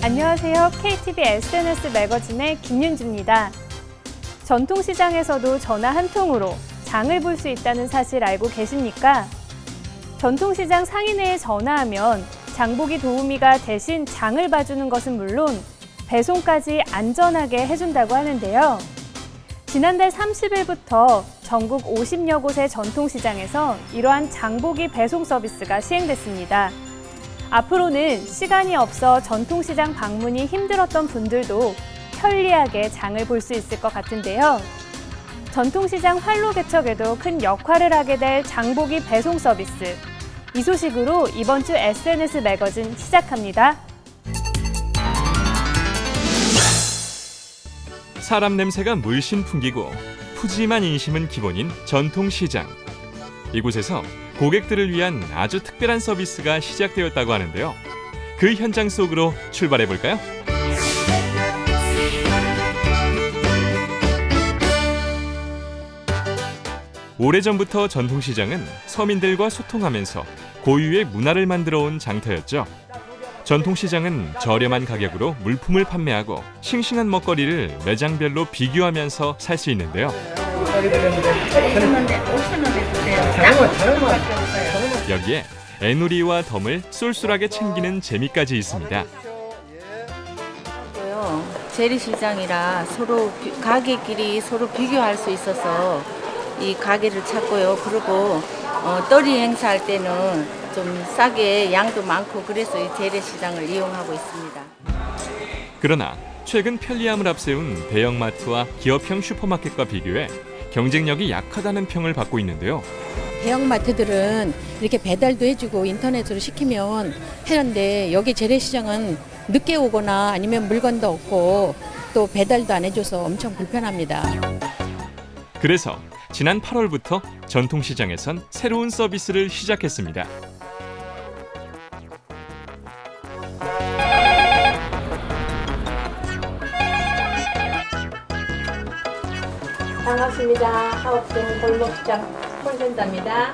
안녕하세요. KTV SNS 매거진의 김윤주입니다. 전통시장에서도 전화 한 통으로 장을 볼 수 있다는 사실 알고 계십니까? 전통시장 상인회에 전화하면 장보기 도우미가 대신 장을 봐주는 것은 물론 배송까지 안전하게 해준다고 하는데요. 지난달 30일부터 전국 50여 곳의 전통시장에서 이러한 장보기 배송 서비스가 시행됐습니다. 앞으로는 시간이 없어 전통시장 방문이 힘들었던 분들도 편리하게 장을 볼 수 있을 것 같은데요. 전통시장 활로 개척에도 큰 역할을 하게 될 장보기 배송 서비스. 이 소식으로 이번 주 SNS 매거진 시작합니다. 사람 냄새가 물씬 풍기고 푸짐한 인심은 기본인 전통시장. 이곳에서 고객들을 위한 아주 특별한 서비스가 시작되었다고 하는데요. 그 현장 속으로 출발해 볼까요? 오래전부터 전통시장은 서민들과 소통하면서 고유의 문화를 만들어 온 장터였죠. 전통시장은 저렴한 가격으로 물품을 판매하고 싱싱한 먹거리를 매장별로 비교하면서 살 수 있는데요. 여기에 애누리와 덤을 쏠쏠하게 챙기는 재미까지 있습니다. 재래시장이라 서로 가게끼리 서로 비교할 수 있어서 이 가게를 찾고요. 그리고 떨이 행사할 때는 좀 싸게 양도 많고 그래서 이 재래시장을 이용하고 있습니다. 그러나 최근 편리함을 앞세운 대형마트와 기업형 슈퍼마켓과 비교해 경쟁력이 약하다는 평을 받고 있는데요. 대형마트들은 이렇게 배달도 해주고 인터넷으로 시키면 하는데 여기 재래시장은 늦게 오거나 아니면 물건도 없고 또 배달도 안 해줘서 엄청 불편합니다. 그래서 지난 8월부터 전통시장에선 새로운 서비스를 시작했습니다. 반갑습니다. 하옥동 골목시장 콜센터입니다.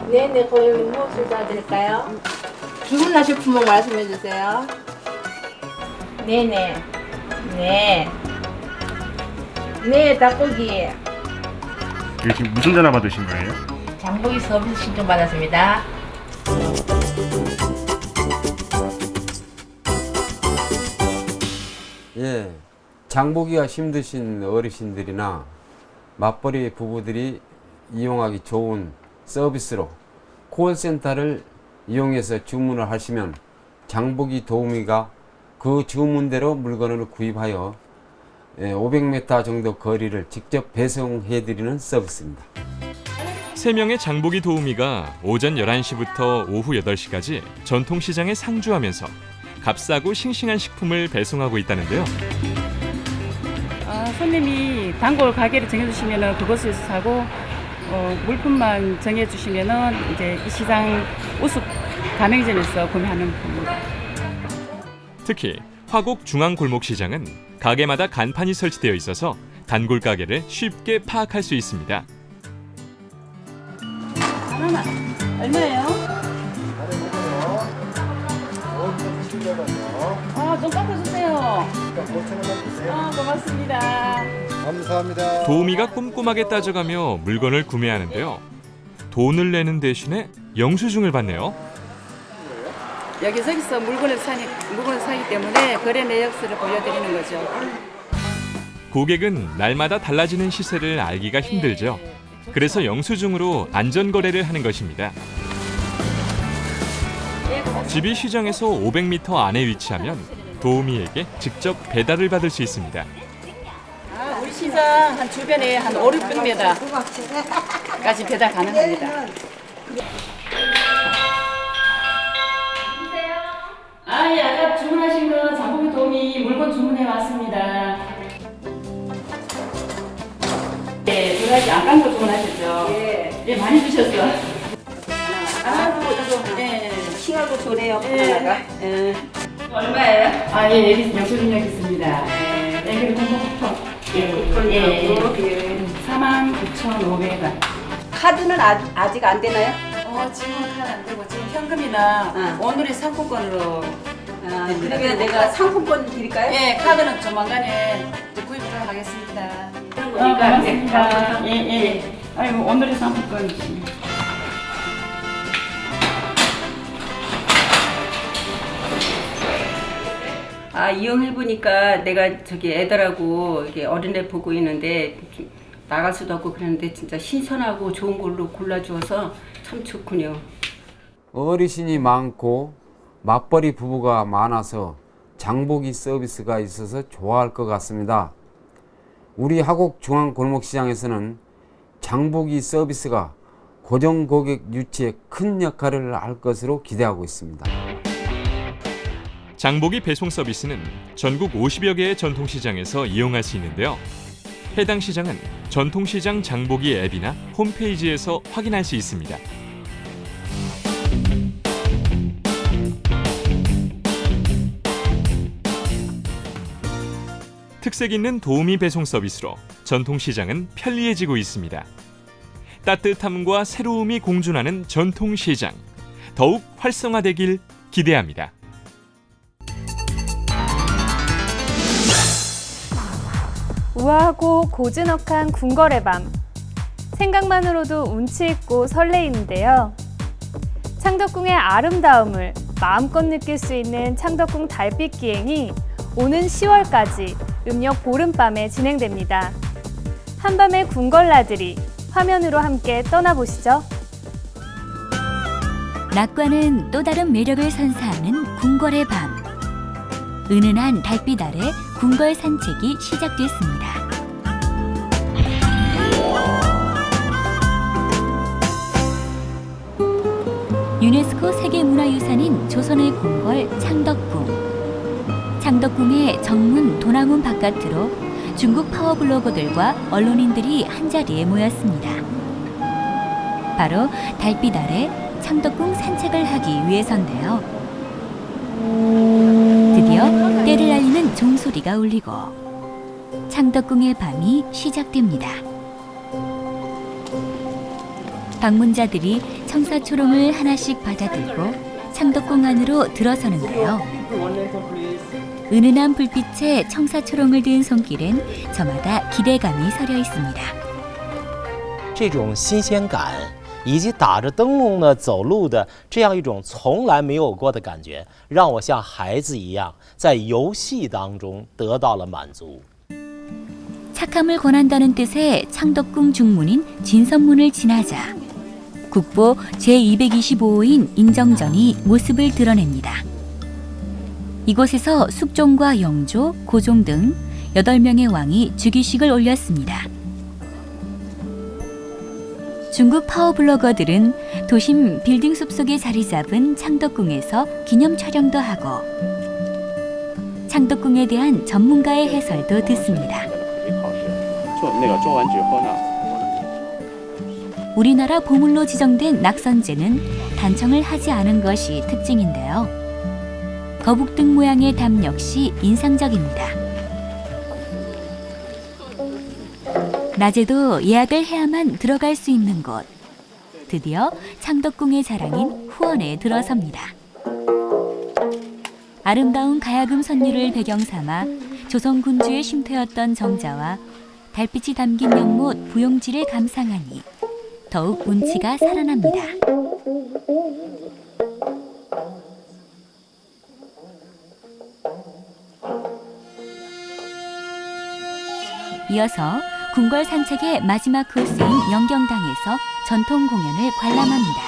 네네, 고객님 무엇을 도와드릴까요? 주문하실 품목 말씀해 주세요. 네네. 네, 닭고기. 이게 지금 무슨 전화 받으신 거예요? 장보기 서비스 신청 받았습니다. 예, 장보기가 힘드신 어르신들이나 맞벌이 부부들이 이용하기 좋은 서비스로 콜센터를 이용해서 주문을 하시면 장보기 도우미가 그 주문대로 물건을 구입하여 500m 정도 거리를 직접 배송해드리는 서비스입니다. 3명의 장보기 도우미가 오전 11시부터 오후 8시까지 전통시장에 상주하면서 값싸고 싱싱한 식품을 배송하고 있다는데요. 손님이 단골 가게를 정해주시면 그곳에서 사고 물품만 정해주시면 이제 이 시장 우측 가맹점에서 구매하는 겁니다. 특히 화곡 중앙골목시장은 가게마다 간판이 설치되어 있어서 단골 가게를 쉽게 파악할 수 있습니다. 하나 얼마예요? 좀 깎아주세요. 고맙습니다. 감사합니다. 도우미가 꼼꼼하게 따져가며 물건을 구매하는데요. 돈을 내는 대신에 영수증을 받네요. 여기저기서 물건을 사기 때문에 거래 내역서를 보여드리는 거죠. 고객은 날마다 달라지는 시세를 알기가 힘들죠. 그래서 영수증으로 안전거래를 하는 것입니다. 집이 시장에서 500m 안에 위치하면 도우미에게 직접 배달을 받을 수 있습니다. 우리 시장 한 주변에 한 500m까지 배달 가능합니다. 예, 아까 주문하신 거 장보기 도우미 물건 주문해 왔습니다. 네, 두 가지 안 깐 거 주문하셨죠? 예, 많이 주셨어. 하나, 둘, 푸짐하고 좋네요. 하나가. 얼마예요? 아, 예, 여기 영수증 여기 있습니다. 네, 그리고 예, 49,500원. 카드는 아직 안 되나요? 지금 카드 안 되고 지금 현금이나 오늘의 상품권으로. 그러면 내가 상품권 드릴까요? 예, 카드는 조만간에 이제 구입하도록 하겠습니다. 고맙습니다. 예. 아이고, 오늘의 상품권. 이용해보니까 내가 저기 애들하고 이게 어린애 보고 있는데 좀 나갈 수도 없고 그랬는데 진짜 신선하고 좋은 걸로 골라주어서 참 좋군요. 어르신이 많고 맞벌이 부부가 많아서 장보기 서비스가 있어서 좋아할 것 같습니다. 우리 하곡 중앙골목시장에서는 장보기 서비스가 고정 고객 유치에 큰 역할을 할 것으로 기대하고 있습니다. 장보기 배송 서비스는 전국 50여 개의 전통시장에서 이용할 수 있는데요. 해당 시장은 전통시장 장보기 앱이나 홈페이지에서 확인할 수 있습니다. 특색 있는 도우미 배송 서비스로 전통시장은 편리해지고 있습니다. 따뜻함과 새로움이 공존하는 전통시장, 더욱 활성화되길 기대합니다. 우아하고 고즈넉한 궁궐의 밤. 생각만으로도 운치 있고 설레이는데요. 창덕궁의 아름다움을 마음껏 느낄 수 있는 창덕궁 달빛 기행이 오는 10월까지 음력 보름밤에 진행됩니다. 한밤의 궁궐나들이 화면으로 함께 떠나보시죠. 낮과는 또 다른 매력을 선사하는 궁궐의 밤. 은은한 달빛 아래 궁궐 산책이 시작됐습니다. 유네스코 세계문화유산인 조선의 궁궐 창덕궁. 창덕궁의 정문 도남문 바깥으로 중국 파워블로거들과 언론인들이 한자리에 모였습니다. 바로 달빛 아래 창덕궁 산책을 하기 위해서인데요. 드디어 때를 알리는 종소리가 울리고 창덕궁의 밤이 시작됩니다. 방문자들이 청사초롱을 하나씩 받아들고 창덕궁 안으로 들어서는데요. 은은한 불빛에 청사초롱을 든 손길엔 저마다 기대감이 서려 있습니다. 这种新鲜感以及打着灯笼呢走路的这样一种从来没有过的感觉，让我像孩子一样在游戏当中得到了满足。 착함을 권한다는 뜻의 창덕궁 중문인 진선문을 지나자 국보 제225호인 인정전이 모습을 드러냅니다. 이곳에서 숙종과 영조, 고종 등 8명의 왕이 즉위식을 올렸습니다. 중국 파워블로거들은 도심 빌딩 숲속에 자리 잡은 창덕궁에서 기념 촬영도 하고 창덕궁에 대한 전문가의 해설도 듣습니다. 우리나라 보물로 지정된 낙선제는 단청을 하지 않은 것이 특징인데요. 거북등 모양의 담 역시 인상적입니다. 낮에도 예약을 해야만 들어갈 수 있는 곳. 드디어 창덕궁의 자랑인 후원에 들어섭니다. 아름다운 가야금 선율을 배경 삼아 조선 군주의 쉼터였던 정자와 달빛이 담긴 연못 부용지를 감상하니 더욱 운치가 살아납니다. 이어서 궁궐 산책의 마지막 코스인 영경당에서 전통 공연을 관람합니다.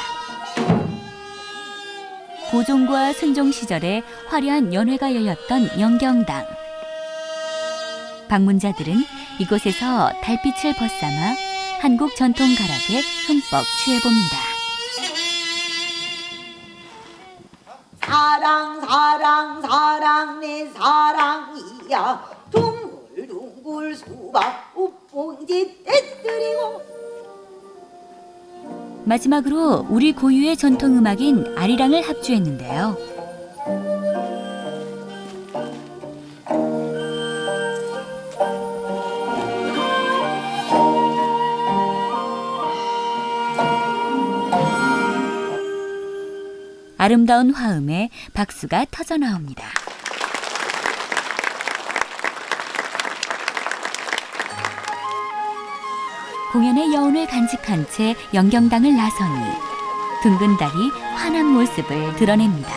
고종과 순종 시절에 화려한 연회가 열렸던 영경당. 방문자들은 이곳에서 달빛을 벗삼아 한국 전통 가락에 흠뻑 취해봅니다. 사랑 사랑 사랑 내 사랑이야 둥글둥글 수박 우뽕지 떼뜨리고 마지막으로 우리 고유의 전통 음악인 아리랑을 합주했는데요. 아름다운 화음에 박수가 터져 나옵니다. 공연의 여운을 간직한 채 영경당을 나서니 둥근 달이 환한 모습을 드러냅니다.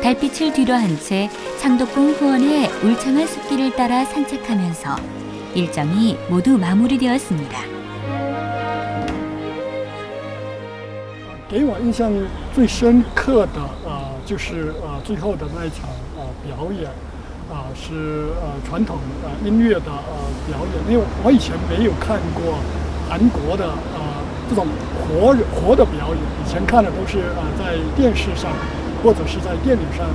달빛을 뒤로한 채 창덕궁 후원의 울창한 숲길을 따라 산책하면서 일정이 모두 마무리되었습니다. 给我印象最深刻的就是最后的那一场表演是传统音乐的表演，因为我以前没有看过韩国的这种活的表演，以前看的都是在电视上或者是在电影上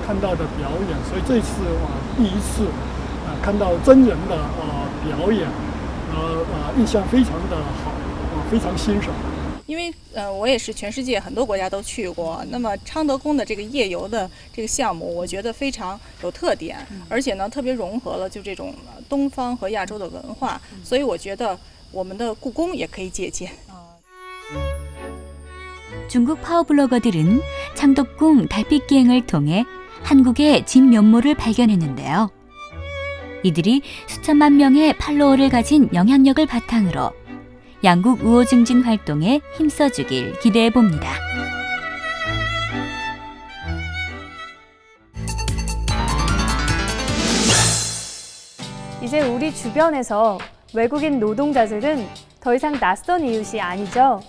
看到的表演，所以这次第一次看到真人的表演，印象非常的好，非常欣赏。 因为我也是全世界很多国家都去过，那么昌德宫的这个夜游的这个项目，我觉得非常有特点，而且呢特别融合了就这种东方和亚洲的文化，所以我觉得我们的故宫也可以借鉴。 중국 파워블로거들은 창덕궁 달빛 기행을 통해 한국의 진면모를 발견했는데요. 이들이 수천만 명의 팔로워를 가진 영향력을 바탕으로 양국 우호 증진 활동에 힘써주길 기대해 봅니다. 이제 우리 주변에서 외국인 노동자들은 더 이상 낯선 이웃이 아니죠.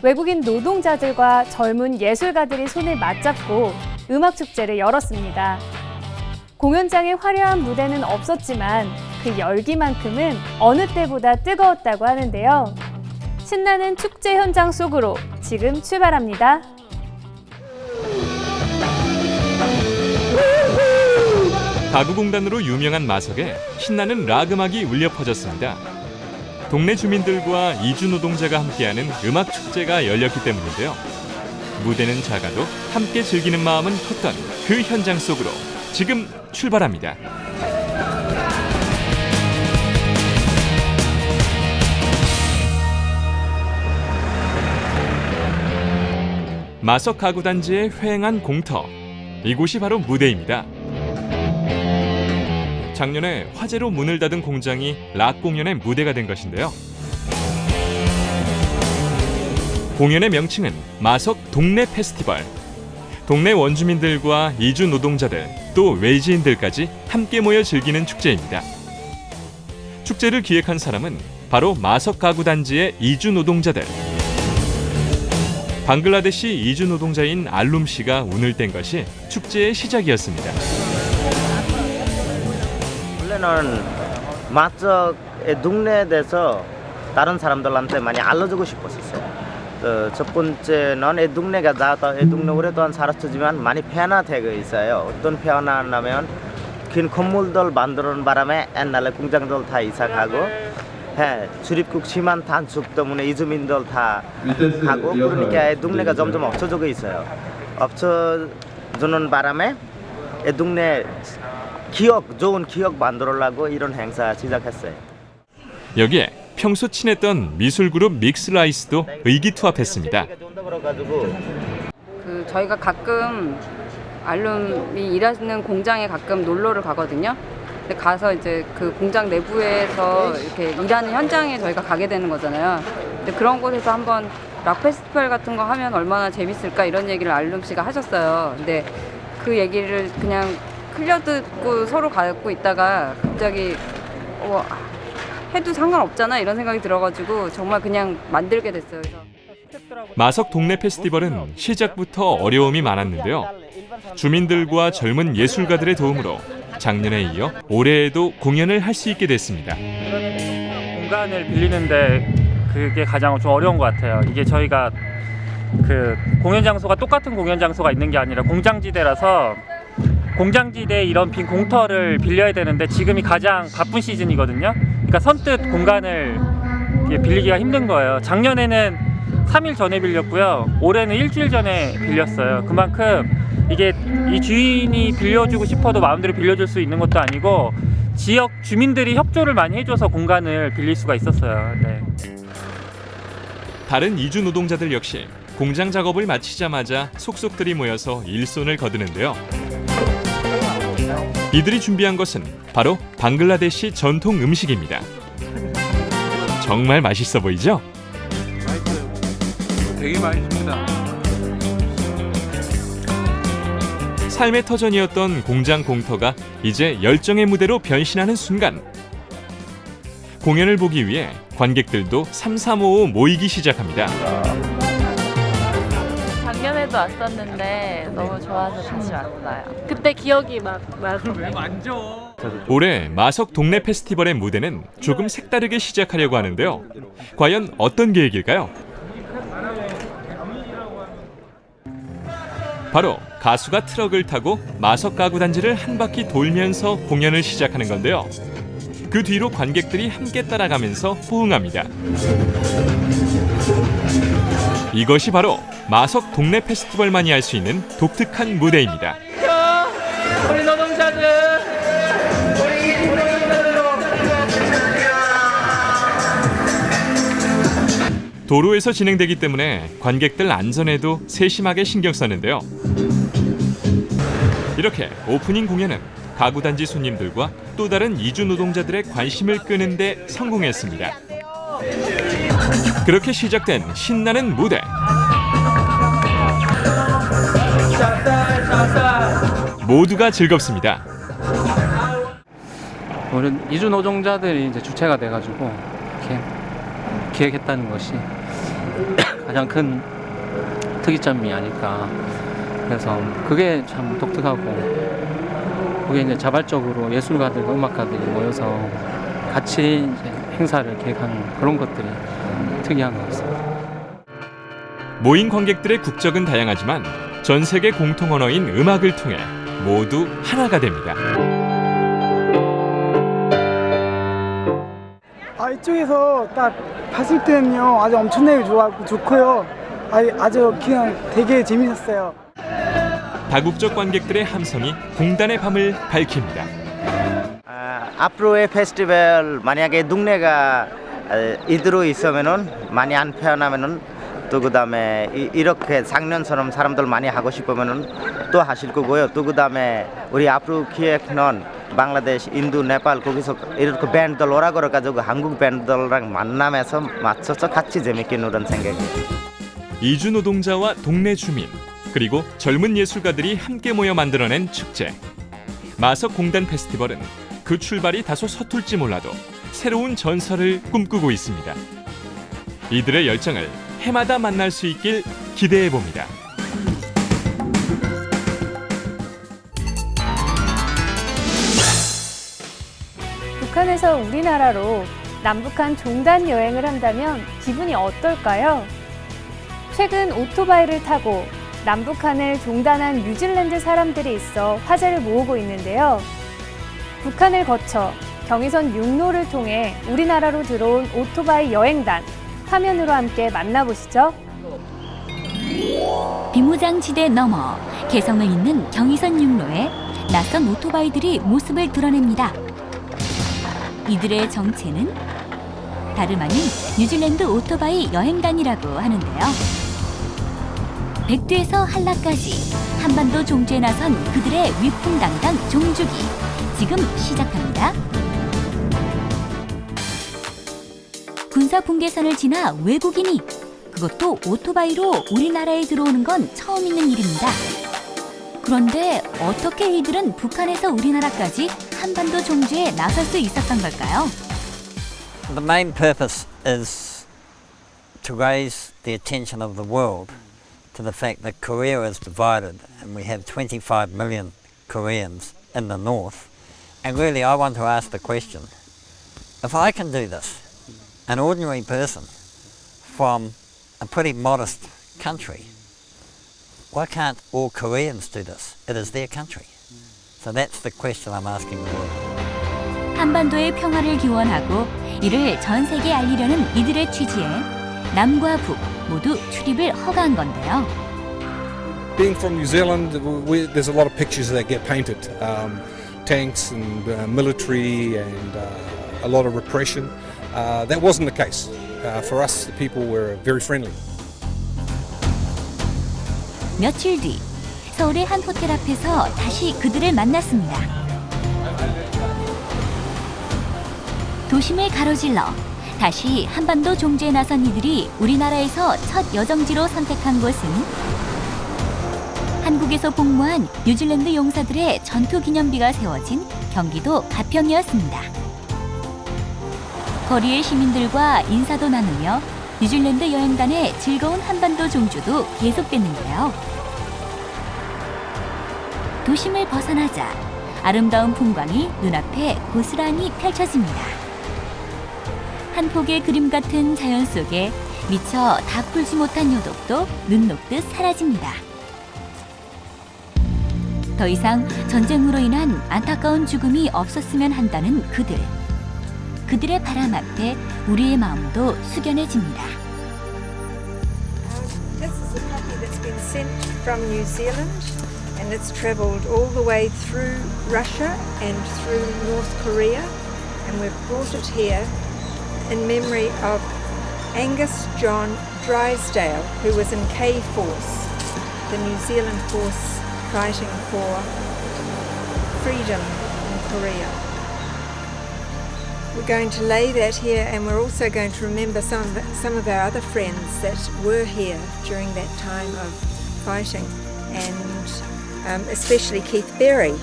외국인 노동자들과 젊은 예술가들이 손을 맞잡고 음악축제를 열었습니다. 공연장의 화려한 무대는 없었지만 그 열기만큼은 어느 때보다 뜨거웠다고 하는데요. 신나는 축제 현장 속으로 지금 출발합니다. 가구공단으로 유명한 마석에 신나는 락 음악이 울려 퍼졌습니다. 동네 주민들과 이주 노동자가 함께하는 음악 축제가 열렸기 때문인데요. 무대는 작아도 함께 즐기는 마음은 컸던 그 현장 속으로 지금 출발합니다. 마석 가구단지의 휑한 공터, 이곳이 바로 무대입니다. 작년에 화재로 문을 닫은 공장이 락 공연의 무대가 된 것인데요. 공연의 명칭은 마석 동네 페스티벌. 동네 원주민들과 이주 노동자들, 또 외지인들까지 함께 모여 즐기는 축제입니다. 축제를 기획한 사람은 바로 마석 가구 단지의 이주 노동자들. 방글라데시 이주 노동자인 알룸 씨가 운을 뗀 것이 축제의 시작이었습니다. 원래는 마석의 동네에 대해서 다른 사람들한테 많이 알려주고 싶었어요. 첫 번째는 이 동네가 나도 이 동네 오랫동안 살았지만 많이 변화되고 있어요. 어떤 변화냐면 긴 건물들 만드는 바람에 옛날에 공장들 다 이사 가고 출입국 심한 단축 때문에 이주민들 다 가고 그러니까 이 동네가 점점 없어지고 있어요. 없어지는 바람에 이 동네 좋은 기억 만들려고 이런 행사 시작했어요. 여기에 평소 친했던 미술그룹 믹스라이스도 의기투합했습니다. 저희가 가끔 알룸이 일하는 공장에 가끔 놀러를 가거든요. 근데 가서 이제 그 공장 내부에서 이렇게 일하는 현장에 저희가 가게 되는 거잖아요. 근데 그런 곳에서 한번 락 페스티벌 같은 거 하면 얼마나 재밌을까 이런 얘기를 알룸 씨가 하셨어요. 근데 그 얘기를 그냥 흘려듣고 서로 갖고 있다가 갑자기 해도 상관없잖아 이런 생각이 들어가지고 정말 그냥 만들게 됐어요. 마석 동네 페스티벌은 시작부터 어려움이 많았는데요. 주민들과 젊은 예술가들의 도움으로 작년에 이어 올해에도 공연을 할 수 있게 됐습니다. 공간을 빌리는데 그게 가장 좀 어려운 것 같아요. 이게 저희가 그 공연 장소가 똑같은 공연 장소가 있는 게 아니라 공장지대라서 공장지대에 이런 빈 공터를 빌려야 되는데 지금이 가장 바쁜 시즌이거든요. 그러니까 선뜻 공간을 빌리기가 힘든 거예요. 작년에는 3일 전에 빌렸고요. 올해는 일주일 전에 빌렸어요. 그만큼 이게 이 주인이 빌려주고 싶어도 마음대로 빌려줄 수 있는 것도 아니고 지역 주민들이 협조를 많이 해줘서 공간을 빌릴 수가 있었어요. 네. 다른 이주 노동자들 역시 공장 작업을 마치자마자 속속들이 모여서 일손을 거두는데요. 이들이 준비한 것은 바로 방글라데시 전통 음식입니다. 정말 맛있어 보이죠? 되게 맛있습니다. 삶의 터전이었던 공장 공터가 이제 열정의 무대로 변신하는 순간, 공연을 보기 위해 관객들도 삼삼오오 모이기 시작합니다. 작년에도 왔었는데 너무 좋아서 다시 왔어요. 그때 기억이 막 나서. 왜 만져? 올해 마석 동네 페스티벌의 무대는 조금 색다르게 시작하려고 하는데요. 과연 어떤 계획일까요? 바로 가수가 트럭을 타고 마석 가구 단지를 한 바퀴 돌면서 공연을 시작하는 건데요. 그 뒤로 관객들이 함께 따라가면서 호응합니다. 이것이 바로 마석 동네 페스티벌만이 할 수 있는 독특한 무대입니다. 우리 노동자들, 우리 노동자들로 도로에서 진행되기 때문에 관객들 안전에도 세심하게 신경 썼는데요. 이렇게 오프닝 공연은 가구단지 손님들과 또 다른 이주 노동자들의 관심을 끄는 데 성공했습니다. 그렇게 시작된 신나는 무대. 모두가 즐겁습니다. 우리 이주 노동자들이 이제 주체가 돼가지고 이렇게 기획했다는 것이 가장 큰 특이점이 아닐까. 그래서 그게 참 독특하고, 그게 이제 자발적으로 예술가들과 음악가들이 모여서 같이 이제 행사를 계획하는 그런 것들이 특이한 것 같습니다. 모인 관객들의 국적은 다양하지만 전 세계 공통 언어인 음악을 통해 모두 하나가 됩니다. 이쪽에서 딱 봤을 때는요, 아주 엄청나게 좋고요. 아주 그냥 되게 재밌었어요. 다국적 관객들의 함성이 공단의 밤을 밝힙니다. 앞으로의 페스티벌 만약에 동네가 이대로 있으면은 많이 안 편하면은 또 그다음에 이렇게 작년처럼 사람들 많이 하고 싶으면은 또 하실 거고요. 또 그다음에 우리 앞으로 기획는 방글라데시, 인도, 네팔 거기서 이렇게 밴드들 오라 그래가지고 한국 밴드들랑 만나면서 맞춰서 같이 재밌게 노는 생각이에요. 이주 노동자와 동네 주민 그리고 젊은 예술가들이 함께 모여 만들어낸 축제. 마석 공단 페스티벌은 그 출발이 다소 서툴지 몰라도 새로운 전설을 꿈꾸고 있습니다. 이들의 열정을 해마다 만날 수 있길 기대해 봅니다. 북한에서 우리나라로 남북한 종단 여행을 한다면 기분이 어떨까요? 최근 오토바이를 타고 남북한을 종단한 뉴질랜드 사람들이 있어 화제를 모으고 있는데요. 북한을 거쳐 경의선 육로를 통해 우리나라로 들어온 오토바이 여행단, 화면으로 함께 만나보시죠. 비무장지대 너머 개성을 잇는 경의선 육로에 낯선 오토바이들이 모습을 드러냅니다. 이들의 정체는 다름 아닌 뉴질랜드 오토바이 여행단이라고 하는데요. 백두에서 한라까지 한반도 종주에 나선 그들의 위풍당당 종주기 지금 시작합니다. 군사 분계선을 지나 외국인이, 그것도 오토바이로 우리나라에 들어오는 건 처음 있는 일입니다. 그런데 어떻게 이들은 북한에서 우리나라까지 한반도 종주에 나설 수 있었던 걸까요? The main purpose is to raise the attention of the world to the fact that Korea is divided and we have 25 million Koreans in the north. And really I want to ask the question, if I can do this, an ordinary person from a pretty modest country, why can't all Koreans do this? It is their country. So that's the question I'm asking the world. 한반도의 평화를 기원하고 이를 전 세계에 알리려는 이들의 취지에 남과 북 모두 출입을 허가한 건데요. Being from New Zealand, there's a lot of pictures that get painted. Tanks and military and a lot of repression. That wasn't the case. For us, the people were very friendly. 며칠 뒤 서울의 한 호텔 앞에서 다시 그들을 만났습니다. 도심을 가로질러 다시 한반도 종주에 나선 이들이 우리나라에서 첫 여정지로 선택한 곳은 한국에서 복무한 뉴질랜드 용사들의 전투 기념비가 세워진 경기도 가평이었습니다. 거리의 시민들과 인사도 나누며 뉴질랜드 여행단의 즐거운 한반도 종주도 계속됐는데요. 도심을 벗어나자 아름다운 풍광이 눈앞에 고스란히 펼쳐집니다. 한 폭의 그림 같은 자연 속에 미처 다 풀지 못한 요독도 눈 녹듯 사라집니다. 더 이상 전쟁으로 인한 안타까운 죽음이 없었으면 한다는 그들. 그들의 바람 앞에 우리의 마음도 숙연해집니다. This is a puppy that's been sent from New Zealand and it's travelled all the way through Russia and through North Korea and we've brought it here in memory of Angus John Drysdale, who was in K-Force, the New Zealand force fighting for freedom in Korea. We're going to lay that here and we're also going to remember some of our other friends that were here during that time of fighting and especially Keith Berry.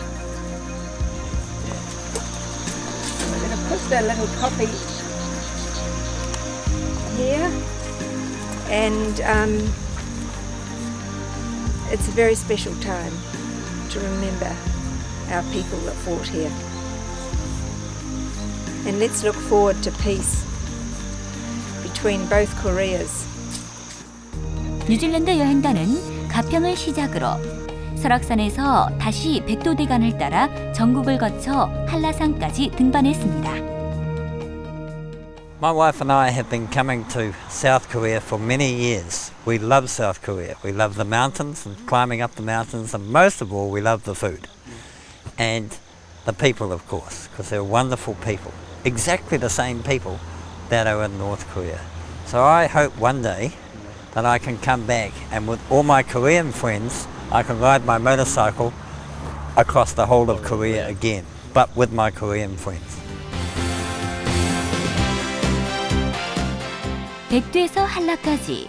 We're going to put the little copy here and it's a very special time to remember our people that fought here. And let's look forward to peace between both Koreas. 뉴질랜드 여행단은 가평을 시작으로 설악산에서 다시 백도대간을 따라 전국을 거쳐 한라산까지 등반했습니다. My wife and I have been coming to South Korea for many years. We love South Korea. We love the mountains and climbing up the mountains, and most of all, we love the food. And the people, of course, because they're wonderful people. Exactly the same people that are in North Korea. So I hope one day that I can come back and with all my Korean friends, I can ride my motorcycle across the whole of Korea again, but with my Korean friends. 백두에서 한라까지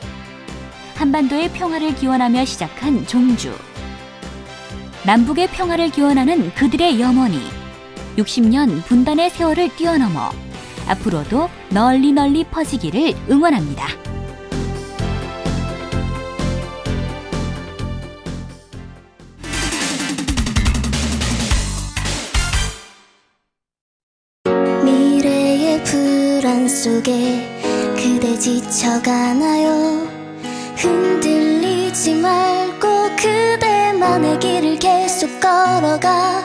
한반도의 평화를 기원하며 시작한 종주. 남북의 평화를 기원하는 그들의 염원이 60년 분단의 세월을 뛰어넘어 앞으로도 널리 널리 퍼지기를 응원합니다. 미래의 불안 속에 그대 지쳐가나요? 흔들리지 말고 그대만의 길을 계속 걸어가.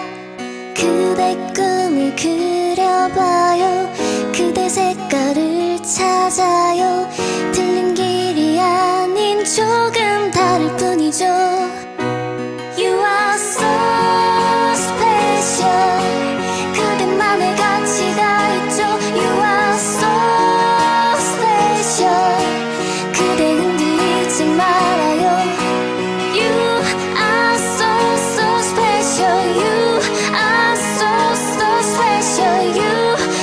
그대 꿈을 그려봐요. 그대 색깔을 찾아요. 틀린 길이 아닌 조금 다를 뿐이죠. You are so special. 그대만의 가치가 있죠. You are so special. 그대 흔들리지 말아요. You are so so special. You are so so special. You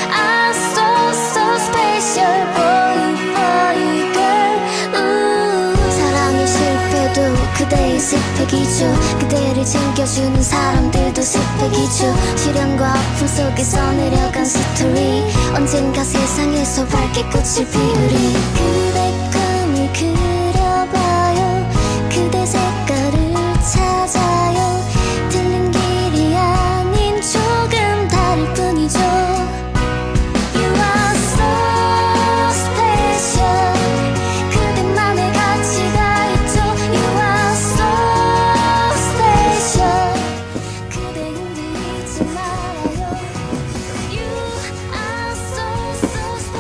are so so special. Boy, boy, girl. Ooh. 사랑이 실패도 그대의 스펙이죠. 그대를 챙겨주는 사람들도 스펙이죠. 시련과 아픔 속에서 내려간 스토리. 언젠가 세상에서 밝게 꽃을 피우리. 그대 꿈을 그려봐요. 그대 색깔을 찾아요. 틀린 길이 아닌 조금 다를 뿐이죠. You are so special. 그대만의 가치가 있죠. You are so special. 그대 흔들리지 말아요. You are so so special.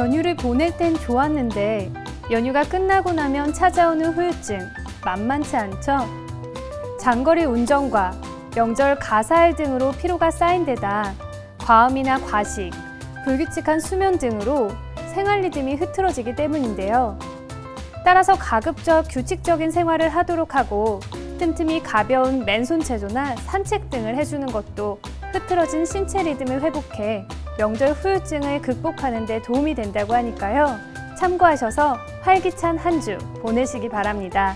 연휴를 보낼 땐 좋았는데 연휴가 끝나고 나면 찾아오는 후유증 만만치 않죠? 장거리 운전과 명절 가사일 등으로 피로가 쌓인 데다 과음이나 과식, 불규칙한 수면 등으로 생활 리듬이 흐트러지기 때문인데요. 따라서 가급적 규칙적인 생활을 하도록 하고 틈틈이 가벼운 맨손 체조나 산책 등을 해주는 것도 흐트러진 신체 리듬을 회복해 명절 후유증을 극복하는 데 도움이 된다고 하니까요. 참고하셔서 활기찬 한 주 보내시기 바랍니다.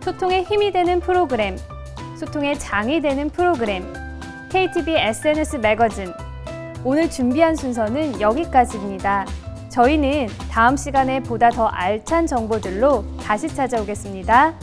소통에 힘이 되는 프로그램, 소통의 장이 되는 프로그램, KTV SNS 매거진. 오늘 준비한 순서는 여기까지입니다. 저희는 다음 시간에 보다 더 알찬 정보들로 다시 찾아오겠습니다.